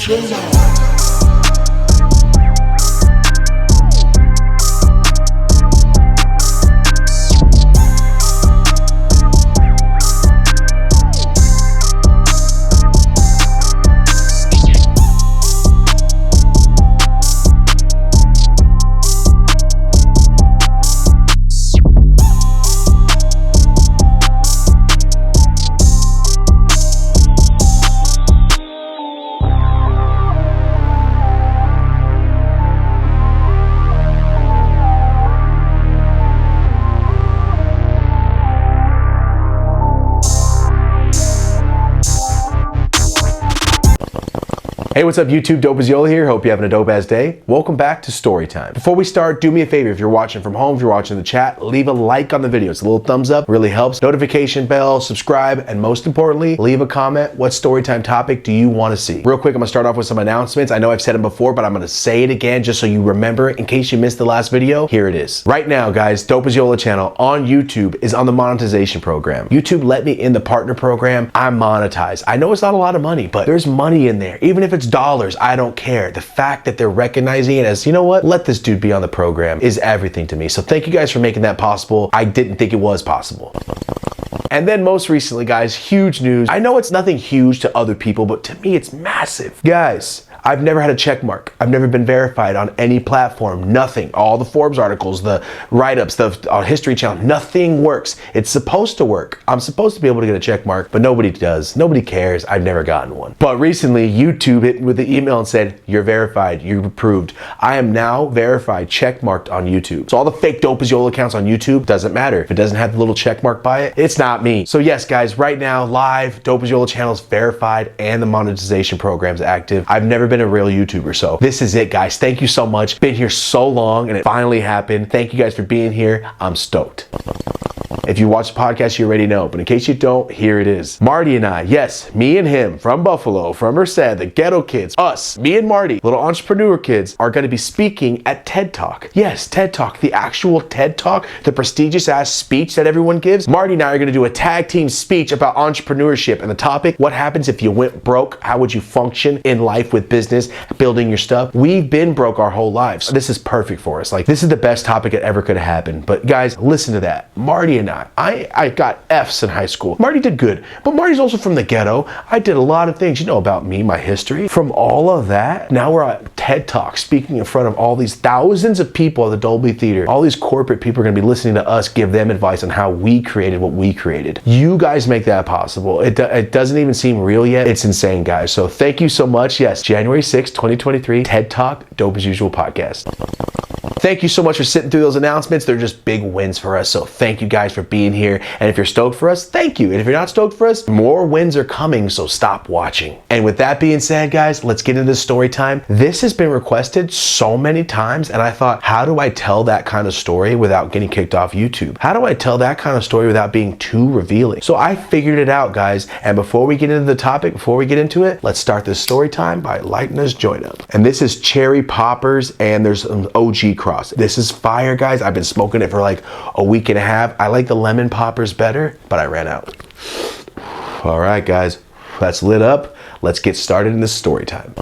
Yola. Hey, what's up YouTube? Dope as Yola here. Hope you're having a dope ass day. Welcome back to Storytime. Before we start, do me a favor. If you're watching from home, if you're watching the chat, leave a like on the video. It's a little thumbs up, really helps. Notification bell, subscribe, and most importantly, leave a comment. What Storytime topic do you want to see? Real quick, I'm gonna start off with some announcements. I know I've said them before, but I'm gonna say it again just so you remember it in case you missed the last video. Here it is. Right now, guys, Dope as Yola channel on YouTube is on the monetization program. YouTube let me in the partner program. I'm monetized. I know it's not a lot of money, but there's money in there. Even if it's dollars, I don't care. The fact that they're recognizing it as, you know what, let this dude be on the program is everything to me. So thank you guys for making that possible. I didn't think it was possible. And then most recently, guys, huge news. I know it's nothing huge to other people, but to me, it's massive. Guys, I've never had a check mark. I've never been verified on any platform, nothing. All the Forbes articles, the write-ups, the History Channel, nothing works. It's supposed to work. I'm supposed to be able to get a check mark, but nobody does. Nobody cares. I've never gotten one. But recently, YouTube hit me with the email and said, you're verified, you're approved. I am now verified, check marked on YouTube. So all the fake Dope as Yola accounts on YouTube, doesn't matter. If it doesn't have the little check mark by it, it's not me. So yes, guys, right now, live, Dope as Yola channel is verified and the monetization program's active. I've never been a real YouTuber, so this is it, guys. Thank you so much. Been here so long and it finally happened. Thank you guys for being here. I'm stoked. If you watch the podcast, you already know, but in case you don't, here it is. Marty and I, yes, me and him from Buffalo, from Merced, the ghetto kids, us, me and Marty, little entrepreneur kids, are going to be speaking at TED Talk. Yes, TED Talk, the actual TED Talk, the prestigious ass speech that everyone gives. Marty and I are going to do a tag team speech about entrepreneurship and the topic, what happens if you went broke? How would you function in life with business, building your stuff? We've been broke our whole lives. So this is perfect for us. Like, this is the best topic that ever could have happened. But guys, listen to that. Marty and I got F's in high school. Marty did good, but Marty's also from the ghetto. I did a lot of things, you know about me, my history. From all of that, now we're at TED Talk speaking in front of all these thousands of people at the Dolby Theater. All these corporate people are gonna be listening to us give them advice on how we created what we created. You guys make that possible. It doesn't even seem real yet. It's insane, guys. So thank you so much. Yes, January 6th, 2023, TED Talk, Dope as Usual podcast. Thank you so much for sitting through those announcements. They're just big wins for us. So thank you guys for being here. And if you're stoked for us, thank you. And if you're not stoked for us, more wins are coming, so stop watching. And with that being said, guys, let's get into story time. This has been requested so many times, and I thought, how do I tell that kind of story without getting kicked off YouTube? How do I tell that kind of story without being too revealing? So I figured it out, guys. And before we get into the topic, before we get into it, let's start this story time by lighting this joint up. And this is cherry poppers, and there's an OG cross. This is fire, guys. I've been smoking it for like a week and a half. I like the lemon poppers better, but I ran out. All right, guys, that's lit up. Let's get started in this story time.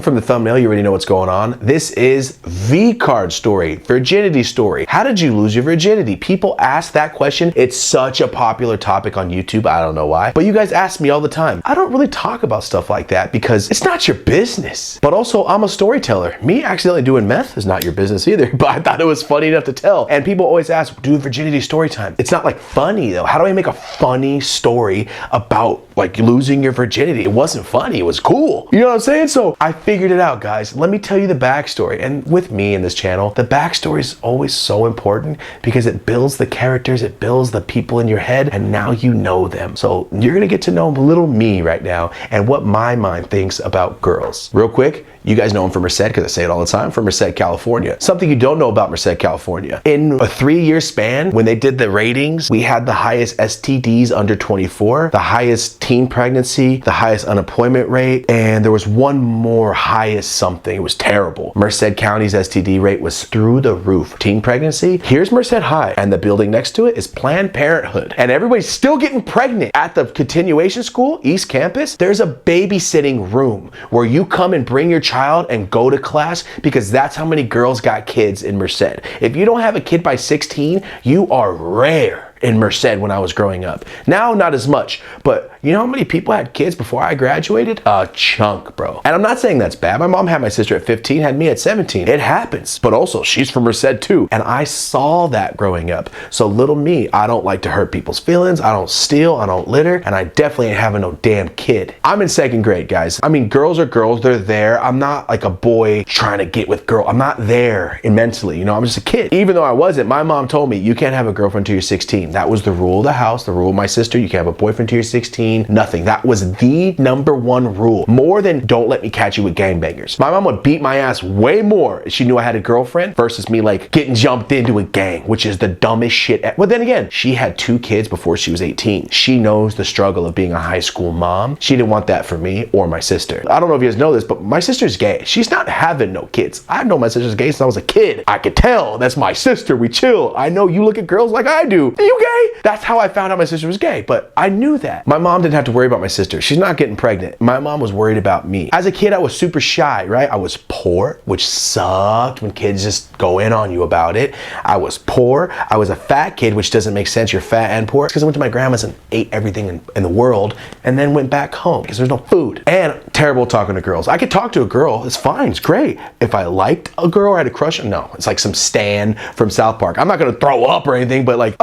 From the thumbnail, you already know what's going on. This is V-card story, virginity story. How did you lose your virginity? People ask that question. It's such a popular topic on YouTube. I don't know why, but you guys ask me all the time. I don't really talk about stuff like that because it's not your business. But also, I'm a storyteller. Me accidentally doing meth is not your business either, but I thought it was funny enough to tell. And people always ask, do virginity story time. It's not like funny though. How do I make a funny story about like losing your virginity? It wasn't funny, it was cool. You know what I'm saying? So I figured it out, guys. Let me tell you the backstory. And with me in this channel, the backstory is always so important because it builds the characters, it builds the people in your head, and now you know them. So you're gonna get to know little me right now and what my mind thinks about girls. Real quick, you guys know I'm from Merced because I say it all the time, from Merced, California. Something you don't know about Merced, California. In a 3-year span, when they did the ratings, we had the highest STDs under 24, the highest teen pregnancy, the highest unemployment rate, and there was one more more highest something. It was terrible. Merced County's STD rate was through the roof. Teen pregnancy, here's Merced High, and the building next to it is Planned Parenthood. And everybody's still getting pregnant. At the continuation school, East Campus, there's a babysitting room where you come and bring your child and go to class, because that's how many girls got kids in Merced. If you don't have a kid by 16, you are rare in Merced when I was growing up. Now, not as much, but you know how many people had kids before I graduated? A chunk, bro. And I'm not saying that's bad. My mom had my sister at 15, had me at 17. It happens, but also she's from Merced too. And I saw that growing up. So little me, I don't like to hurt people's feelings. I don't steal, I don't litter, and I definitely ain't having no damn kid. I'm in 2nd grade, guys. I mean, girls are girls, they're there. I'm not like a boy trying to get with girl. I'm not there mentally, you know, I'm just a kid. Even though I wasn't, my mom told me, you can't have a girlfriend until you're 16. That was the rule of the house, the rule of my sister. You can't have a boyfriend till you're 16, nothing. That was the #1 rule. More than don't let me catch you with gangbangers. My mom would beat my ass way more if she knew I had a girlfriend versus me like getting jumped into a gang, which is the dumbest shit. But then again, she had 2 kids before she was 18. She knows the struggle of being a high school mom. She didn't want that for me or my sister. I don't know if you guys know this, but my sister's gay. She's not having no kids. I've known my sister's gay since I was a kid. I could tell. That's my sister. We chill. I know you look at girls like I do. Are you gay? That's how I found out my sister was gay, but I knew that. My mom didn't have to worry about my sister. She's not getting pregnant. My mom was worried about me. As a kid, I was super shy, right? I was poor, which sucked when kids just go in on you about it. I was poor. I was a fat kid, which doesn't make sense. You're fat and poor. It's because I went to my grandma's and ate everything in the world and then went back home because there's no food. And terrible talking to girls. I could talk to a girl. It's fine. It's great. If I liked a girl or had a crush, no. It's like some Stan from South Park. I'm not going to throw up or anything, but like,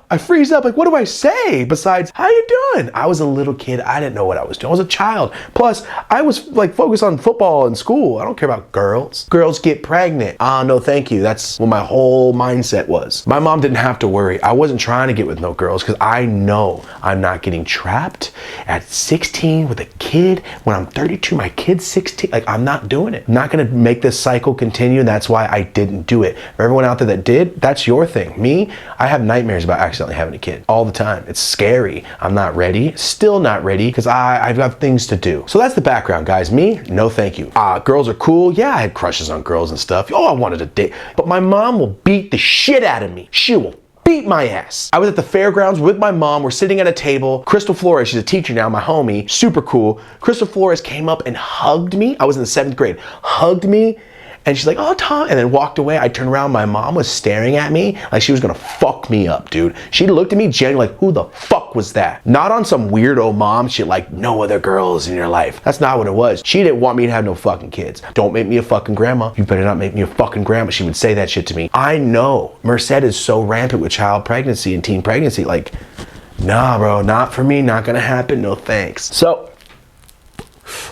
I freeze up. Like, what do I say besides, how you doing? I was a little kid. I didn't know what I was doing. I was a child. Plus, I was like focused on football in school. I don't care about girls. Girls get pregnant. No, thank you. That's what my whole mindset was. My mom didn't have to worry. I wasn't trying to get with no girls because I know I'm not getting trapped at 16 with a kid when I'm 32. My kid's 16. Like, I'm not doing it. I'm not going to make this cycle continue. And that's why I didn't do it. For everyone out there that did, that's your thing. Me, I have nightmares about accidentally having a kid all the time. It's scary. I'm not ready. Still not ready because I've got things to do. So that's the background, guys. Me, no thank you. Girls are cool. Yeah, I had crushes on girls and stuff. Oh, I wanted to date. But my mom will beat the shit out of me. She will beat my ass. I was at the fairgrounds with my mom. We're sitting at a table. Crystal Flores, she's a teacher now, my homie, super cool. Crystal Flores came up and hugged me. I was in the 7th grade. Hugged me. And she's like, oh, Tom, and then walked away. I turned around, my mom was staring at me like she was gonna fuck me up, dude. She looked at me genuinely like, who the fuck was that? Not on some weirdo mom shit like no other girls in your life. That's not what it was. She didn't want me to have no fucking kids. Don't make me a fucking grandma. You better not make me a fucking grandma. She would say that shit to me. I know Merced is so rampant with child pregnancy and teen pregnancy. Like, nah, bro, not for me, not gonna happen, no thanks. So,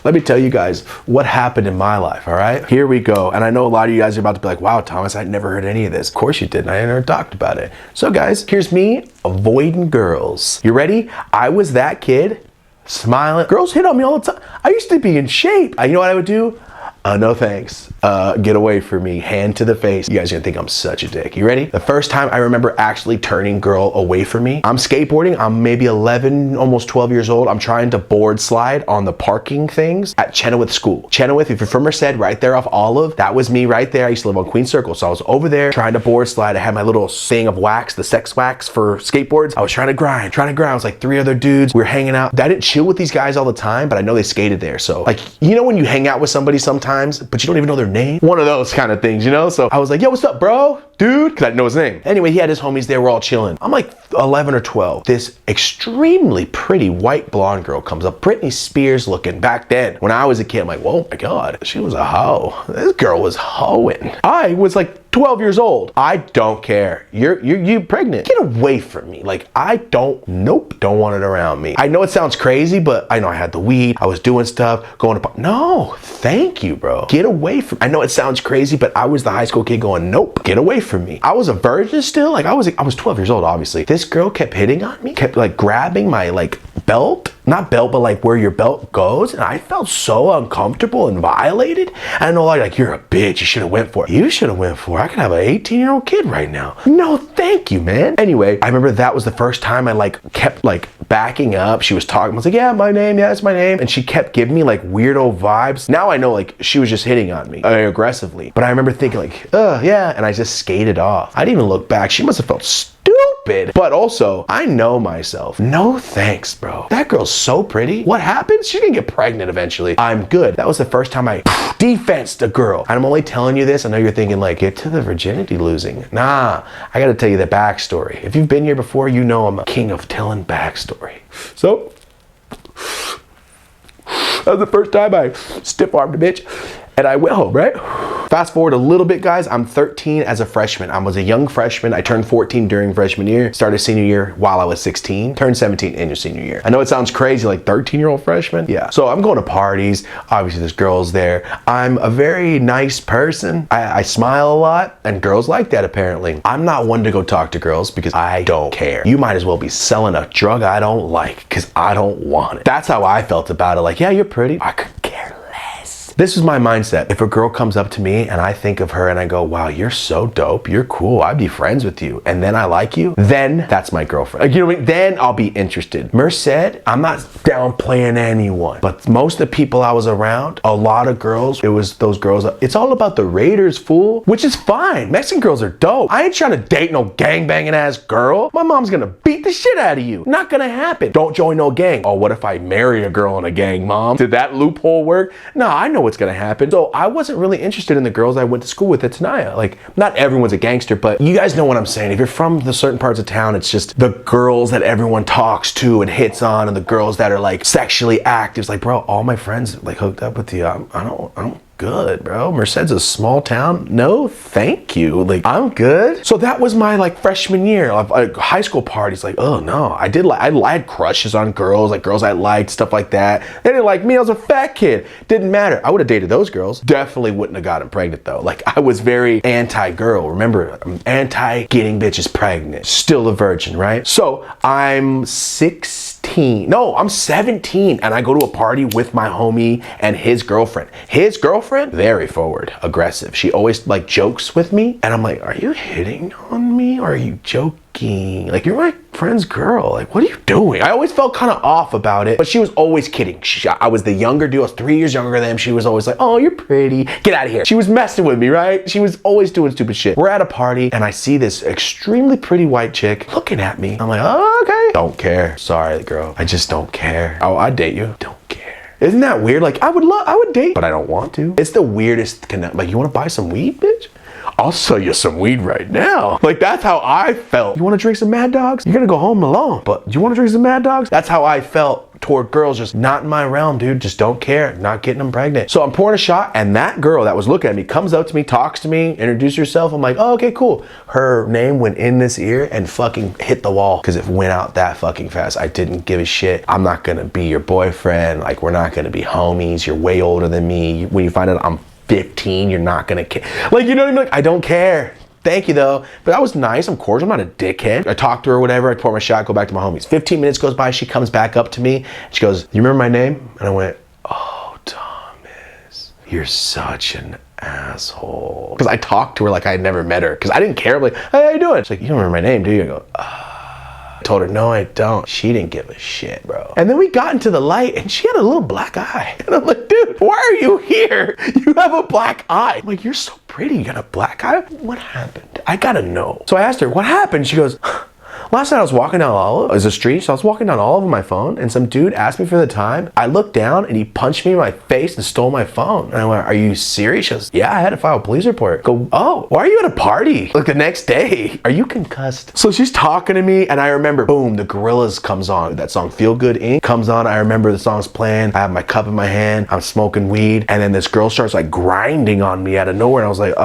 let me tell you guys what happened in my life, all right? Here we go. And I know a lot of you guys are about to be like, wow, Thomas, I never heard any of this. Of course you didn't. I never talked about it. So guys, here's me avoiding girls. You ready? I was that kid, smiling. Girls hit on me all the time. I used to be in shape. You know what I would do? No thanks. Get away from me. Hand to the face. You guys are gonna think I'm such a dick. You ready? The first time I remember actually turning girl away from me, I'm skateboarding. I'm maybe 11, almost 12 years old. I'm trying to board slide on the parking things at Chenoweth School. Chenoweth, if you're from Merced, right there off Olive, that was me right there. I used to live on Queen Circle. So I was over there trying to board slide. I had my little thing of wax, the sex wax for skateboards. I was trying to grind. I was like 3 other dudes. We were hanging out. I didn't chill with these guys all the time, but I know they skated there. So like, you know when you hang out with somebody sometimes, but you don't even know their name? One of those kind of things, you know? So I was like, yo, what's up, bro? Dude, because I didn't know his name. Anyway, he had his homies there. We're all chilling. I'm like 11 or 12. This extremely pretty white blonde girl comes up, Britney Spears looking back then. When I was a kid, I'm like, whoa, my God, she was a hoe. This girl was hoeing. I was like 12 years old. I don't care. You're pregnant. Get away from me. Like, don't want it around me. I know it sounds crazy, but I know I had the weed. I was doing stuff, going to, no, thank you, bro. Get away from, I know it sounds crazy, but I was the high school kid going, nope, get away from me. I was a virgin still. Like I was 12 years old, obviously. This girl kept hitting on me, kept like grabbing my like belt, not belt, but like where your belt goes. And I felt so uncomfortable and violated. And I know like, you're a bitch, you should have went for it. You should have went for it. I could have an 18-year-old kid right now. No, thank you, man. Anyway, I remember that was the first time I like kept like backing up. She was talking, I was like, yeah, my name, yeah, it's my name. And she kept giving me like weirdo vibes. Now I know like she was just hitting on me aggressively. But I remember thinking like, yeah, and I just skated off. I didn't even look back. She must have felt stupid. But also, I know myself. No thanks, bro. That girl's so pretty. What happens? She's gonna get pregnant eventually. I'm good. That was the first time I defensed a girl. And I'm only telling you this. I know you're thinking like, get to the virginity losing. Nah, I gotta tell you the backstory. If you've been here before, you know I'm a king of telling backstory. So, that was the first time I stiff-armed a bitch. And I went home, right? Fast forward a little bit, guys. I'm 13 as a freshman. I was a young freshman. I turned 14 during freshman year, started senior year while I was 16, turned 17 in your senior year. I know it sounds crazy, like 13-year-old freshman. Yeah. So I'm going to parties. Obviously, there's girls there. I'm a very nice person. I smile a lot, and girls like that, apparently. I'm not one to go talk to girls because I don't care. You might as well be selling a drug I don't like because I don't want it. That's how I felt about it. Like, yeah, you're pretty. I could care less. This is my mindset. If a girl comes up to me and I think of her and I go, wow, you're so dope, you're cool, I'd be friends with you, and then I like you, then that's my girlfriend. Like, you know what I mean? Then I'll be interested. Merced, I'm not downplaying anyone, but most of the people I was around, a lot of girls, it was those girls, it's all about the Raiders, fool, which is fine. Mexican girls are dope. I ain't trying to date no gangbanging ass girl. My mom's gonna beat the shit out of you. Not gonna happen. Don't join no gang. Oh, what if I marry a girl in a gang, mom? Did that loophole work? No, I know what's gonna happen. So I wasn't really interested in the girls I went to school with at Tenaya. Like, not everyone's a gangster, but you guys know what I'm saying. If you're from the certain parts of town, it's just the girls that everyone talks to and hits on, and the girls that are like sexually active. It's like, bro, all my friends like hooked up with you. I don't good, bro. Merced's a small town. No, thank you. Like, I'm good. So that was my like freshman year of like, high school parties. Like, oh no, I had crushes on girls, like girls I liked, stuff like that. They didn't like me. I was a fat kid. Didn't matter. I would have dated those girls. Definitely wouldn't have gotten pregnant though. Like, I was very anti-girl. Remember, I'm anti-getting bitches pregnant. Still a virgin, right? So I'm 16. No, I'm 17, and I go to a party with my homie and his girlfriend. His girlfriend, very forward, aggressive. She always like jokes with me, and I'm like, are you hitting on me or are you joking? Like, you're my friend's girl. Like, what are you doing? I always felt kind of off about it, but she was always kidding. I was the younger dude. I was 3 years younger than him. She was always like, oh, you're pretty. Get out of here. She was messing with me, right? She was always doing stupid shit. We're at a party, and I see this extremely pretty white chick looking at me. I'm like, oh, okay. Don't care. Sorry, girl. I just don't care. Oh, I'd date you. Don't care. Isn't that weird? Like, I would date, but I don't want to. It's the weirdest connect. Like, you want to buy some weed, bitch? I'll sell you some weed right now. Like, that's how I felt. You want to drink some Mad Dogs? You're gonna go home alone, but you want to drink some Mad Dogs? That's how I felt toward girls. Just not in my realm, dude. Just don't care. Not getting them pregnant. So I'm pouring a shot, and that girl that was looking at me comes up to me, talks to me, introduce herself. I'm like, oh, okay, cool. Her name went in this ear and fucking hit the wall because it went out that fucking fast. I didn't give a shit. I'm not gonna be your boyfriend. Like, we're not gonna be homies. You're way older than me. When you find out I'm 15, you're not gonna care. Like, you know what I mean? Like, I don't care. Thank you though. But that was nice. I'm cordial. I'm not a dickhead. I talked to her or whatever. I pour my shot, go back to my homies. 15 minutes goes by. She comes back up to me. She goes, you remember my name? And I went, oh, Thomas, you're such an asshole. Because I talked to her like I had never met her. Because I didn't care. I'm like, hey, how you doing? She's like, you don't remember my name, do you? I go, told her, no, I don't. She didn't give a shit, bro. And then we got into the light, and she had a little black eye. And I'm like, dude, why are you here? You have a black eye. I'm like, you're so pretty. You got a black eye? What happened? I gotta know. So I asked her, what happened? She goes, last night I was walking down Olive, it was a street, so I was walking down Olive on my phone, and some dude asked me for the time. I looked down, and he punched me in my face and stole my phone. And I went, are you serious? She goes, yeah, I had to file a police report. Go, oh, why are you at a party? Like, the next day. Are you concussed? So she's talking to me, and I remember, boom, the Gorillaz comes on. That song, Feel Good Inc. comes on. I remember the song's playing. I have my cup in my hand. I'm smoking weed. And then this girl starts like grinding on me out of nowhere. And I was like,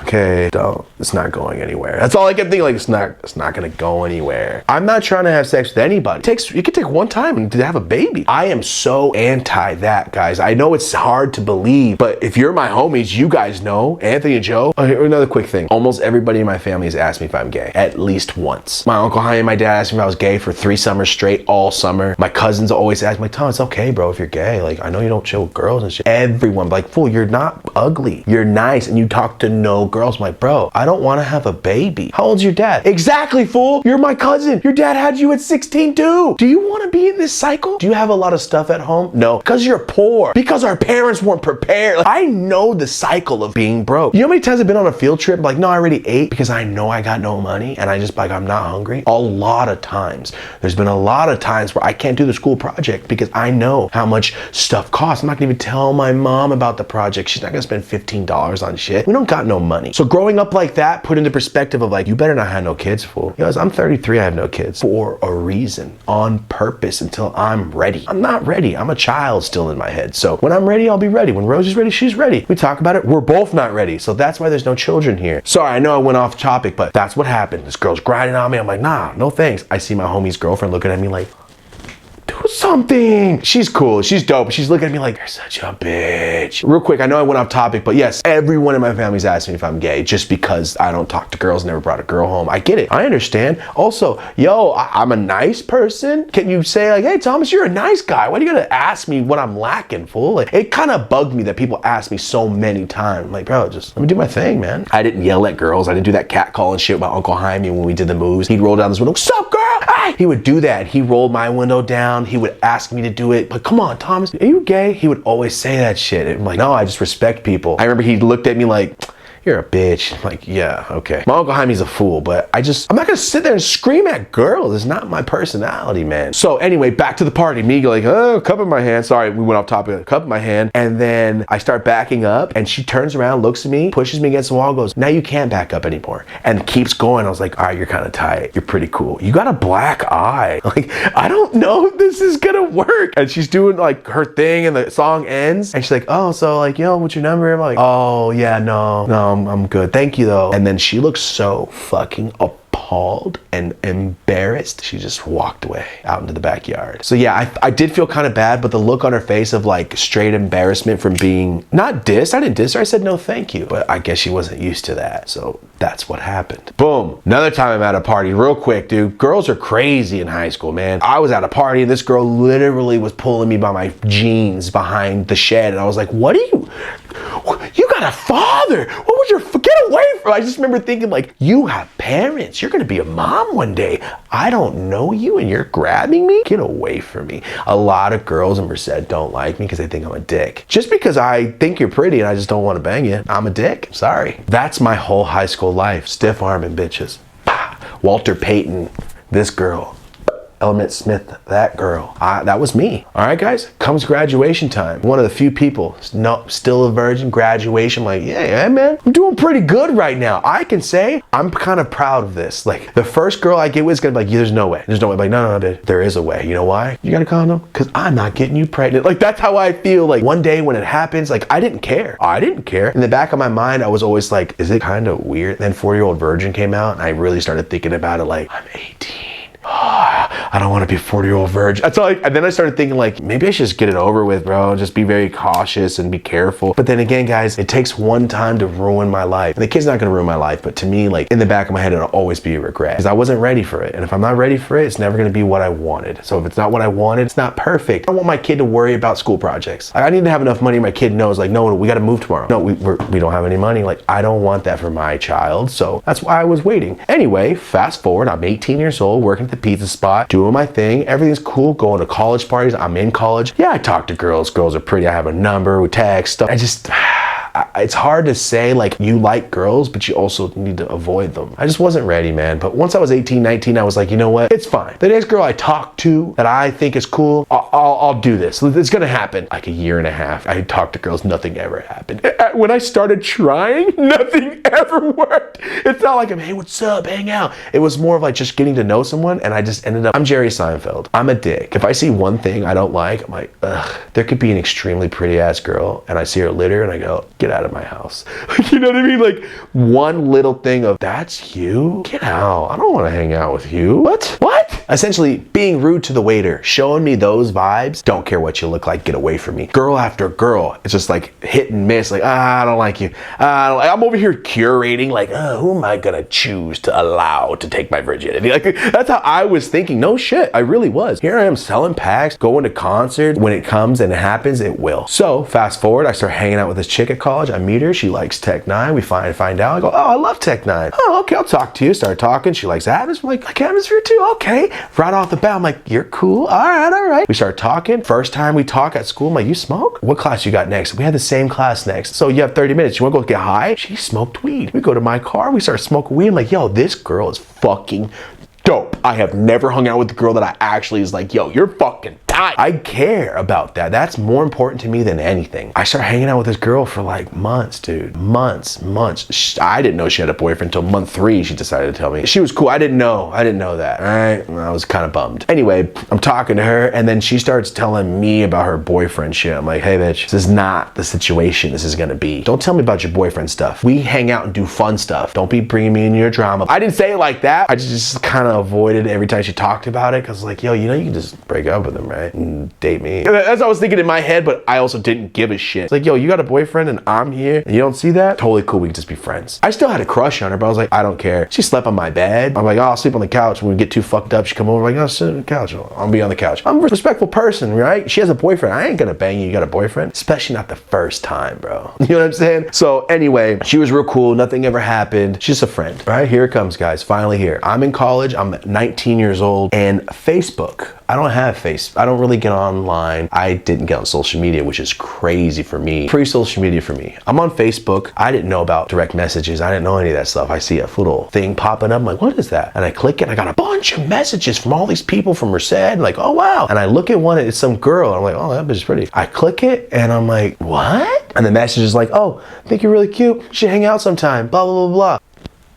okay, don't. It's not going anywhere. That's all I can think. Like, it's not gonna go anywhere. I'm not trying to have sex with anybody. You can take one time and to have a baby. I am so anti that, guys. I know it's hard to believe, but if you're my homies, you guys know, Anthony and Joe. Oh, here, another quick thing. Almost everybody in my family has asked me if I'm gay, at least once. My Uncle Jaime and my dad asked me if I was gay for 3 summers straight, all summer. My cousins always ask me, like, Tom, it's okay, bro, if you're gay. Like, I know you don't chill with girls and shit. Everyone, like, fool, you're not ugly. You're nice, and you talk to no girls. I'm like, bro, I don't want to have a baby. How old's your dad? Exactly, fool. You're my cousin. Your dad had you at 16 too. Do you want to be in this cycle? Do you have a lot of stuff at home? No, because you're poor. Because our parents weren't prepared. Like, I know the cycle of being broke. You know how many times I've been on a field trip? Like, no, I already ate because I know I got no money and I just like, I'm not hungry. A lot of times. There's been a lot of times where I can't do the school project because I know how much stuff costs. I'm not gonna even tell my mom about the project. She's not gonna spend $15 on shit. We don't got no money. So growing up like that, put into perspective of like, you better not have no kids, fool. You know, I'm 33, I have no kids for a reason, on purpose, until I'm ready. I'm not ready. I'm a child still in my head. So when I'm ready, I'll be ready. When Rosie's ready, she's ready. We talk about it. We're both not ready. So that's why there's no children here. Sorry, I know I went off topic, but that's what happened. This girl's grinding on me. I'm like, nah, no thanks. I see my homie's girlfriend looking at me like, do something. She's cool. She's dope. She's looking at me like, you're such a bitch. Real quick, I know I went off topic, but yes, everyone in my family's asked me if I'm gay just because I don't talk to girls, never brought a girl home. I get it. I understand. Also, yo, I'm a nice person. Can you say like, hey, Thomas, you're a nice guy. Why do you gotta ask me what I'm lacking, fool? Like, it kind of bugged me that people ask me so many times. I'm like, bro, just let me do my thing, man. I didn't yell at girls. I didn't do that cat call and shit with my Uncle Jaime when we did the moves. He'd roll down this window, what's up, girl? Hey! He would do that. He rolled my window down. He would ask me to do it. But come on, Thomas, are you gay? He would always say that shit. I'm like, no, I just respect people. I remember he looked at me like, you're a bitch. I'm like, yeah, okay. My Uncle Jaime's a fool, but I'm not gonna sit there and scream at girls. It's not my personality, man. So anyway, back to the party. Me like, oh, cup in my hand. Sorry, we went off topic. Cup in my hand. And then I start backing up and she turns around, looks at me, pushes me against the wall, goes, now you can't back up anymore. And keeps going. I was like, all right, you're kind of tight. You're pretty cool. You got a black eye. Like, I don't know if this is gonna work. And she's doing like her thing and the song ends. And she's like, oh, so like, yo, what's your number? I'm like, oh yeah, no, I'm good. Thank you though. And then she looks so fucking appalled and embarrassed. She just walked away out into the backyard. So yeah, I did feel kind of bad, but the look on her face of like straight embarrassment from being not dissed. I didn't diss her. I said no thank you. But I guess she wasn't used to that. So that's what happened. Boom. Another time I'm at a party, real quick, dude. Girls are crazy in high school, man. I was at a party and this girl literally was pulling me by my jeans behind the shed. And I was like, what are you got a father. What was your, get away from, I just remember thinking like, you have parents. You're gonna be a mom one day. I don't know you and you're grabbing me? Get away from me. A lot of girls in Merced don't like me because they think I'm a dick. Just because I think you're pretty and I just don't want to bang you, I'm a dick. Sorry. That's my whole high school life. Stiff arming bitches. Walter Payton, this girl. Element Smith, that girl. That was me. All right, guys, comes graduation time. One of the few people, no, still a virgin, graduation. I'm like, yeah, man, I'm doing pretty good right now. I can say I'm kind of proud of this. Like, the first girl I get with is gonna be like, yeah, there's no way. There's no way. I'm like, no, dude, there is a way. You know why? You got a condom? Because I'm not getting you pregnant. Like, that's how I feel. Like, one day when it happens, like, I didn't care. I didn't care. In the back of my mind, I was always like, is it kind of weird? Then 4-Year-Old Virgin came out, and I really started thinking about it like, I'm 18. I don't want to be a 40-year-old virgin. That's all. And then I started thinking like, maybe I should just get it over with, bro. Just be very cautious and be careful. But then again, guys, it takes one time to ruin my life. And the kid's not going to ruin my life. But to me, like in the back of my head, it'll always be a regret because I wasn't ready for it. And if I'm not ready for it, it's never going to be what I wanted. So if it's not what I wanted, it's not perfect. I don't want my kid to worry about school projects. Like, I need to have enough money. My kid knows like, no, we got to move tomorrow. No, we don't have any money. Like, I don't want that for my child. So that's why I was waiting. Anyway, fast forward, I'm 18 years old, working at the pizza spot, doing my thing. Everything's cool, going to college parties. I'm in college. Yeah, I talk to girls. Girls are pretty. I have a number, we text stuff. It's hard to say like you like girls, but you also need to avoid them. I just wasn't ready, man. But once I was 18, 19, I was like, you know what? It's fine. The next girl I talk to that I think is cool, I'll do this. It's gonna happen. Like a year and a half, I talked to girls, nothing ever happened. When I started trying, nothing ever worked. It's not like, hey, what's up, hang out. It was more of like just getting to know someone, and I just ended up, I'm Jerry Seinfeld. I'm a dick. If I see one thing I don't like, I'm like, ugh. There could be an extremely pretty ass girl, and I see her litter, and I go, get out of my house. You know what I mean? Like one little thing of, that's you? Get out. I don't want to hang out with you. What? Essentially being rude to the waiter, showing me those vibes. Don't care what you look like, get away from me. Girl after girl, it's just like hit and miss. Like, I don't like you. I'm over here curating, like, who am I gonna choose to allow to take my virginity? Like, that's how I was thinking. No shit, I really was. Here I am selling packs, going to concerts. When it comes and it happens, it will. So fast forward, I start hanging out with this chick at college. I meet her, she likes Tech 9. We find out, I go, oh, I love Tech 9. Oh, okay, I'll talk to you. Start talking, she likes atmosphere. I'm like atmosphere too, okay. Right off the bat, I'm like, you're cool, all right. We start talking. First time we talk at school, I'm like, you smoke? What class you got next? We had the same class next. So you have 30 minutes, you wanna go get high? She smoked weed. We go to my car, we start smoking weed. I'm like, yo, this girl is fucking dope. I have never hung out with a girl that I actually is like, yo, you're fucking tight. I care about that. That's more important to me than anything. I started hanging out with this girl for like months, dude. Months. I didn't know she had a boyfriend until month 3. She decided to tell me. She was cool. I didn't know that. All right. I was kind of bummed. Anyway, I'm talking to her and then she starts telling me about her boyfriend shit. I'm like, hey bitch, this is not the situation this is gonna be. Don't tell me about your boyfriend stuff. We hang out and do fun stuff. Don't be bringing me in your drama. I didn't say it like that. I just kind of avoided every time she talked about it because like, yo, you know, you can just break up with him, right? And date me. That's what I was thinking in my head, but I also didn't give a shit. It's like, yo, you got a boyfriend and I'm here and you don't see that? Totally cool, we can just be friends. I still had a crush on her, but I was like, I don't care. She slept on my bed. I'm like, oh, I'll sleep on the couch. When we get too fucked up, she come over, like, oh, sit on the couch. I'll be on the couch. I'm a respectful person, right? She has a boyfriend. I ain't gonna bang you, you got a boyfriend. Especially not the first time, bro. You know what I'm saying? So anyway, she was real cool. Nothing ever happened. She's a friend. All right, here it comes, guys. Finally here. I'm in college. I'm 19 years old and Facebook. I don't have I don't really get online. I didn't get on social media, which is crazy for me. Pre-social media for me. I'm on Facebook. I didn't know about direct messages. I didn't know any of that stuff. I see a little thing popping up. I'm like, what is that? And I click it. I got a bunch of messages from all these people from Merced. Like, oh wow. And I look at one, it's some girl. And I'm like, oh, that bitch is pretty. I click it and I'm like, what? And the message is like, oh, I think you're really cute. You should hang out sometime. Blah, blah, blah, blah.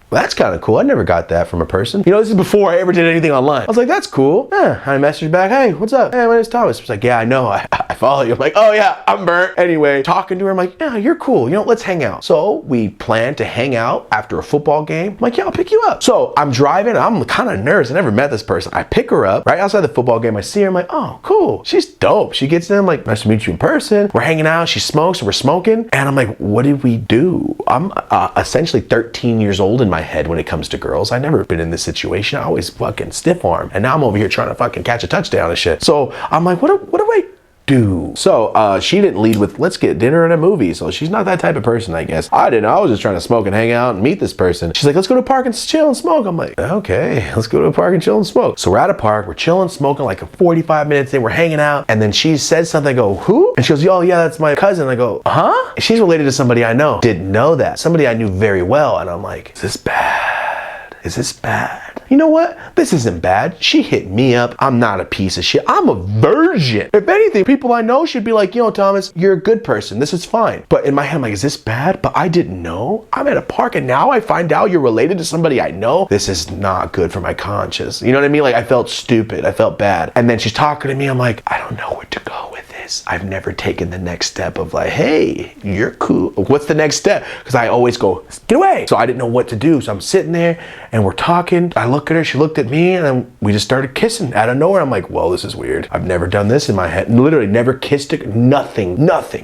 Well, that's kind of cool. I never got that from a person. You know, this is before I ever did anything online. I was like, that's cool. Yeah. I messaged back, hey, what's up? Hey, my name's Thomas. She's like, yeah, I know. I follow you. I'm like, oh yeah, I'm burnt. Anyway, talking to her, I'm like, yeah, you're cool. You know, let's hang out. So we planned to hang out after a football game. I'm like, yeah, I'll pick you up. So I'm driving. I'm kind of nervous. I never met this person. I pick her up right outside the football game. I see her. I'm like, oh, cool. She's dope. She gets in. I'm like, nice to meet you in person. We're hanging out. She smokes. We're smoking. And I'm like, what did we do? I'm essentially 13 years old in my head when it comes to girls. I never been in this situation. I always fucking stiff arm. And now I'm over here trying to fucking catch a touchdown and shit. So I'm like, what do I do? So she didn't lead with, let's get dinner and a movie. So she's not that type of person, I guess. I didn't know. I was just trying to smoke and hang out and meet this person. She's like, let's go to a park and chill and smoke. I'm like, okay, let's go to a park and chill and smoke. So we're at a park, we're chilling, smoking like 45 minutes in, we're hanging out. And then she said something, I go, who? And she goes, oh yeah, that's my cousin. I go, huh? She's related to somebody I know. Didn't know that. Somebody I knew very well. And I'm like, is this bad? Is this bad? You know what? This isn't bad. She hit me up. I'm not a piece of shit. I'm a virgin. If anything, people I know should be like, you know, Thomas, you're a good person. This is fine. But in my head, I'm like, is this bad? But I didn't know. I'm at a park and now I find out you're related to somebody I know. This is not good for my conscience. You know what I mean? Like I felt stupid. I felt bad. And then she's talking to me. I'm like, I don't know where to go with this. I've never taken the next step of like, hey, you're cool. What's the next step? Because I always go, get away. So I didn't know what to do. So I'm sitting there and we're talking. I look at her, she looked at me, and then we just started kissing out of nowhere. I'm like, well, this is weird. I've never done this in my head. Literally never kissed it, nothing.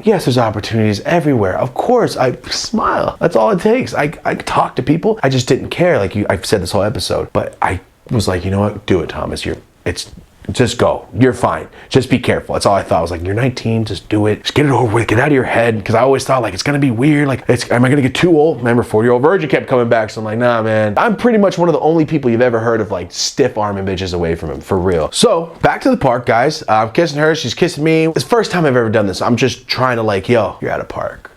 Yes, there's opportunities everywhere. Of course, I smile. That's all it takes. I talk to people. I just didn't care. Like I've said this whole episode, but I was like, you know what? Do it, Thomas. Just go. You're fine. Just be careful. That's all I thought. I was like, you're 19, just do it. Just get it over with. Get out of your head. Because I always thought like, it's going to be weird. Like, am I going to get too old? Remember, 40-year-old virgin kept coming back. So I'm like, nah, man. I'm pretty much one of the only people you've ever heard of like stiff arming bitches away from him. For real. So back to the park, guys. I'm kissing her. She's kissing me. It's the first time I've ever done this. I'm just trying to like, yo, you're at a park.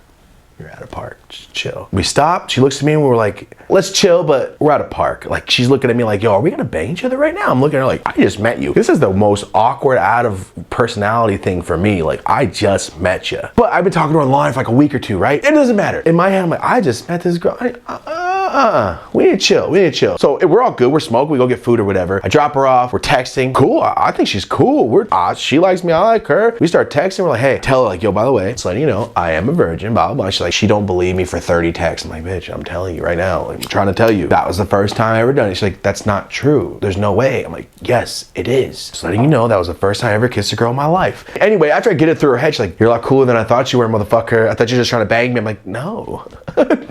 You're at a park, just chill. We stopped, she looks at me and we're like, let's chill, but we're at a park. Like she's looking at me like, yo, are we gonna bang each other right now? I'm looking at her like, I just met you. This is the most awkward out of personality thing for me. Like I just met you. But I've been talking to her online for like a week or two, right? It doesn't matter. In my head, I'm like, I just met this girl. We need to chill. We need to chill. So we're all good. We're smoking. We go get food or whatever. I drop her off. We're texting. Cool. I think she's cool. She likes me. I like her. We start texting. We're like, hey, tell her like, yo, by the way, just letting you know, I am a virgin, blah, blah, blah. She's like, she don't believe me for 30 texts. I'm like, bitch, I'm telling you right now. Like, I'm trying to tell you. That was the first time I ever done it. She's like, that's not true. There's no way. I'm like, yes, it is. Just letting you know that was the first time I ever kissed a girl in my life. Anyway, after I get it through her head, she's like, you're a lot cooler than I thought you were, motherfucker. I thought you were just trying to bang me. I'm like, no.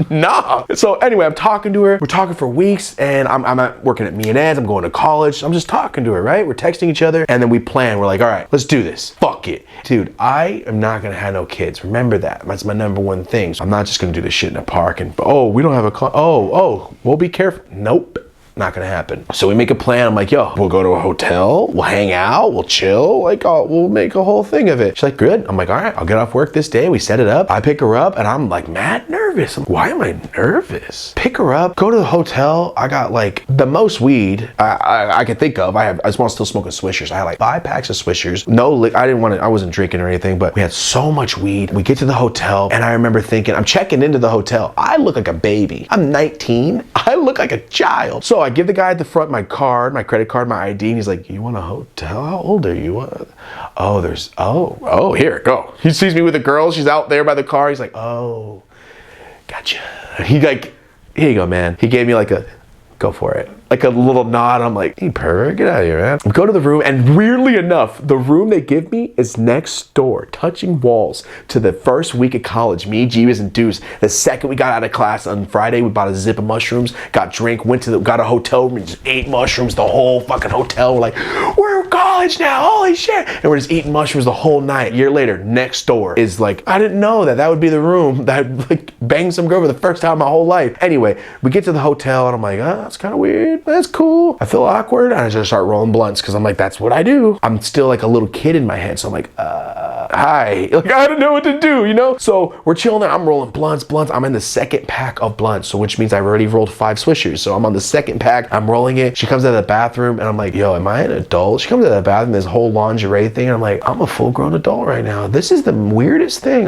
Nah. So anyway, I'm talking to her. We're talking for weeks, and I'm working at me and Ed's. I'm going to college. I'm just talking to her, right? We're texting each other, and then we plan. We're like, all right, let's do this. Fuck it. Dude, I am not gonna have no kids. Remember that. That's my number one thing. So I'm not just gonna do this shit in a park and, oh, we don't have a car. Oh, we'll be careful. Nope. Not gonna happen. So we make a plan. I'm like, yo, we'll go to a hotel, we'll hang out, we'll chill, like, we'll make a whole thing of it. She's like, good. I'm like, all right, I'll get off work this day. We set it up. I pick her up, and I'm like mad nervous. Why am I nervous? Pick her up, go to the hotel. I got like the most weed I could think of. I just want to still smoking Swishers. I had like 5 packs of Swishers. I wasn't drinking or anything, but we had so much weed. We get to the hotel, and I remember thinking, I'm checking into the hotel. I look like a baby. I'm 19. I look like a child. So I give the guy at the front my card, my credit card, my ID, and he's like, you want a hotel? How old are you? Here, go. He sees me with a girl. She's out there by the car. He's like, oh, gotcha. He like, here you go, man. He gave me like a, go for it. Like a little nod. I'm like, hey, pervert, get out of here, man. We go to the room, and weirdly enough, the room they give me is next door, touching walls to the first week of college. Me, Jeebus, and Deuce. The second we got out of class on Friday, we bought a zip of mushrooms, got drink, got a hotel room, and just ate mushrooms the whole fucking hotel. We're like, we're in college now, holy shit. And we're just eating mushrooms the whole night. A year later, next door is like, I didn't know that would be the room that I'd like banged some girl for the first time in my whole life. Anyway, we get to the hotel, and I'm like, that's kind of weird. That's cool. I feel awkward. And I just start rolling blunts because I'm like, that's what I do. I'm still like a little kid in my head. So I'm like, hi. Like, I don't know what to do, you know? So we're chilling there. I'm rolling blunts. I'm in the second pack of blunts. So which means I've already rolled 5 Swishers. So I'm on the second pack. I'm rolling it. She comes out of the bathroom, and I'm like, yo, am I an adult? She comes out of the bathroom, this whole lingerie thing. And I'm like, I'm a full grown adult right now. This is the weirdest thing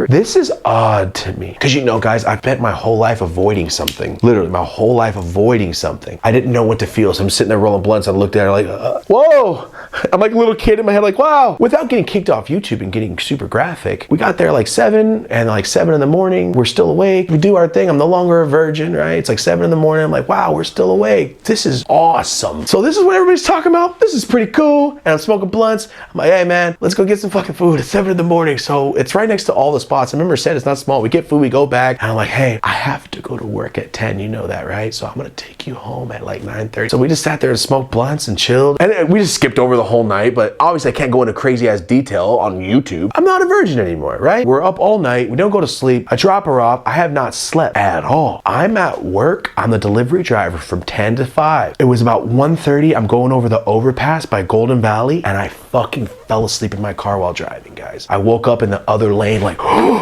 this is odd to me. Because you know, guys, I've spent my whole life avoiding something. Literally my whole life avoiding something. I didn't know what to feel. So I'm sitting there rolling blunts. I looked at her like, whoa. I'm like a little kid in my head, like, wow. Without getting kicked off YouTube and getting super graphic, we got there like 7, and like 7 in the morning, we're still awake. We do our thing. I'm no longer a virgin, right? It's like 7 in the morning. I'm like, wow, we're still awake. This is awesome. So this is what everybody's talking about. This is pretty cool. And I'm smoking blunts. I'm like, hey man, let's go get some fucking food. It's 7 in the morning. So it's right next to all the spots. I remember I said it's not small. We get food, we go back. And I'm like, hey, I have to go to work at 10. You know that, right? So I'm going to take you home at like 9:30. So we just sat there and smoked blunts and chilled. And we just skipped over the whole night. But obviously I can't go into crazy ass detail on YouTube. I'm not a virgin anymore, right? We're up all night. We don't go to sleep. I drop her off. I have not slept at all. I'm at work. I'm the delivery driver from 10 to 5. It was about 1:30. I'm going over the overpass by Golden Valley, and I fucking fell asleep in my car while driving, guys. I woke up in the other lane like,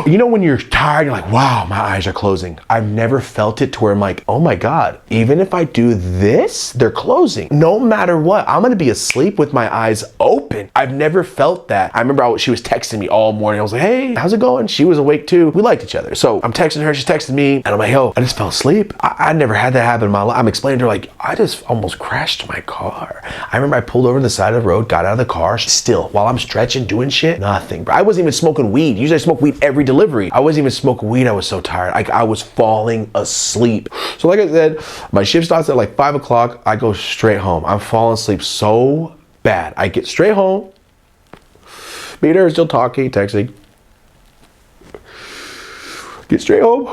you know when you're tired, you're like, wow, my eyes are closing. I've never felt it to where I'm like, oh my God, even if I do this, they're closing. No matter what, I'm gonna be asleep with my eyes open. I've never felt that. I remember she was texting me all morning. I was like, hey, how's it going? She was awake too. We liked each other. So I'm texting her, she's texting me, and I'm like, yo, I just fell asleep. I never had that happen in my life. I'm explaining to her like, I just almost crashed my car. I remember I pulled over to the side of the road, got out of the car, still, while I'm stretching, doing shit, nothing. I wasn't even smoking weed. Usually I smoke weed every delivery. I wasn't even smoking weed. I was so tired. I was falling asleep. So like I said, my shift starts at like 5 o'clock. I go straight home. I'm falling asleep so bad. I get straight home. Me and her are still talking, texting. Get straight home.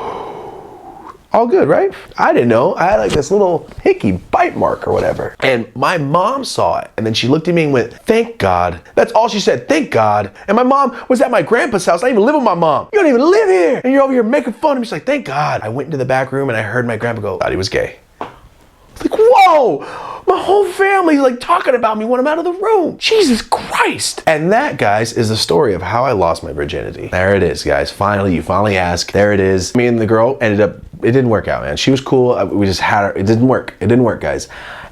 All good, right? I didn't know. I had like this little hickey bite mark or whatever. And my mom saw it. And then she looked at me and went, thank God. That's all she said, thank God. And my mom was at my grandpa's house. I didn't even live with my mom. You don't even live here. And you're over here making fun of me. She's like, thank God. I went into the back room and I heard my grandpa go, thought he was gay. Like, whoa, my whole family's like talking about me when I'm out of the room. Jesus Christ. And that, guys, is the story of how I lost my virginity. There it is, guys. Finally, you finally ask. There it is. Me and the girl ended up, it didn't work out, man. She was cool. We just had her. It didn't work. It didn't work, guys.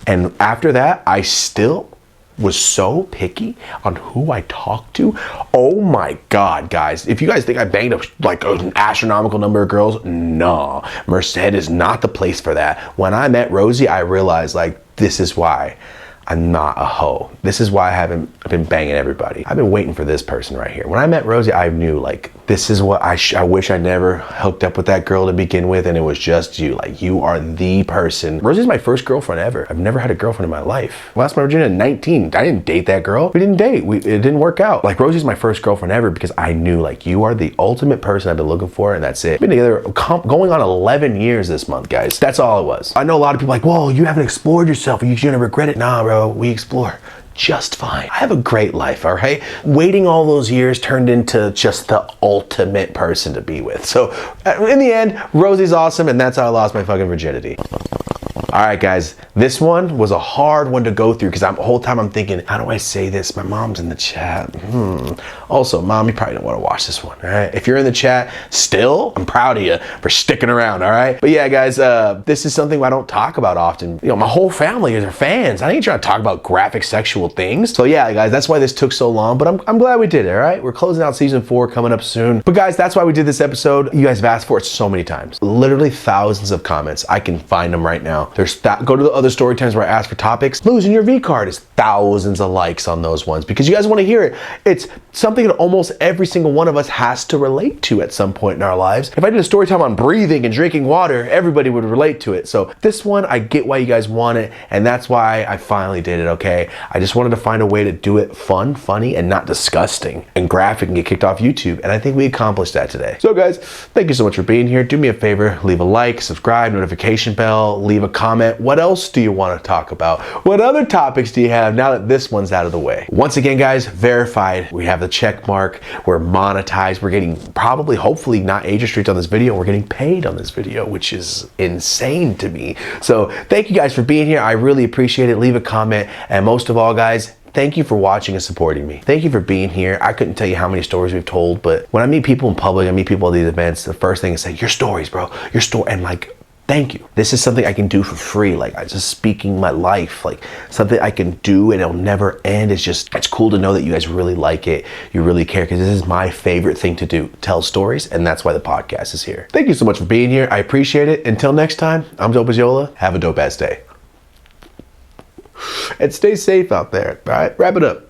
And after that, I still was so picky on who I talked to. Oh my God, guys. If you guys think I banged up like an astronomical number of girls, no. Merced is not the place for that. When I met Rosie, I realized like, this is why I'm not a hoe. This is why I haven't been banging everybody. I've been waiting for this person right here. When I met Rosie, I knew like, this is what I wish I never hooked up with that girl to begin with, and it was just you. Like, you are the person. Rosie's my first girlfriend ever. I've never had a girlfriend in my life. Lost my virginity at 19. I didn't date that girl. We didn't date. It didn't work out. Like, Rosie's my first girlfriend ever because I knew like, you are the ultimate person I've been looking for, and that's it. Been together going on 11 years this month, guys. That's all it was. I know a lot of people are like, whoa, you haven't explored yourself. Are you gonna regret it? Nah, bro, we explore just fine. I have a great life, all right? Waiting all those years turned into just the ultimate person to be with. So in the end, Rosie's awesome, and that's how I lost my fucking virginity. All right, guys, this one was a hard one to go through because the whole time I'm thinking, how do I say this? My mom's in the chat. Also, Mom, you probably don't want to watch this one, all right? If you're in the chat still, I'm proud of you for sticking around, all right? But yeah, guys, this is something I don't talk about often. You know, my whole family are fans. I ain't trying to talk about graphic sexual things. So yeah, guys, that's why this took so long, but I'm glad we did it, all right? We're closing out season 4 coming up soon. But guys, that's why we did this episode. You guys have asked for it so many times. Literally thousands of comments. I can find them right now. Go to the other story times where I ask for topics. Losing your V card is thousands of likes on those ones because you guys want to hear it. It's something that almost every single one of us has to relate to at some point in our lives. If I did a story time on breathing and drinking water, everybody would relate to it. So this one, I get why you guys want it, and that's why I finally did it, okay? I just wanted to find a way to do it fun, funny, and not disgusting and graphic and get kicked off YouTube, and I think we accomplished that today. So guys, thank you so much for being here. Do me a favor, leave a like, subscribe, notification bell, leave a comment. What else do you want to talk about? What other topics do you have now that this one's out of the way? Once again, guys, verified. We have the check mark. We're monetized. We're getting probably, hopefully not age restricted on this video. We're getting paid on this video, which is insane to me. So thank you guys for being here. I really appreciate it. Leave a comment. And most of all, guys, thank you for watching and supporting me. Thank you for being here. I couldn't tell you how many stories we've told, but when I meet people in public, I meet people at these events, the first thing is say, your stories, bro, your story. And like, thank you. This is something I can do for free. Like, I'm just speaking my life, like something I can do and it'll never end. It's cool to know that you guys really like it. You really care, because this is my favorite thing to do, tell stories. And that's why the podcast is here. Thank you so much for being here. I appreciate it. Until next time, I'm dope as Yola. Have a dope ass day. And stay safe out there. All right, wrap it up.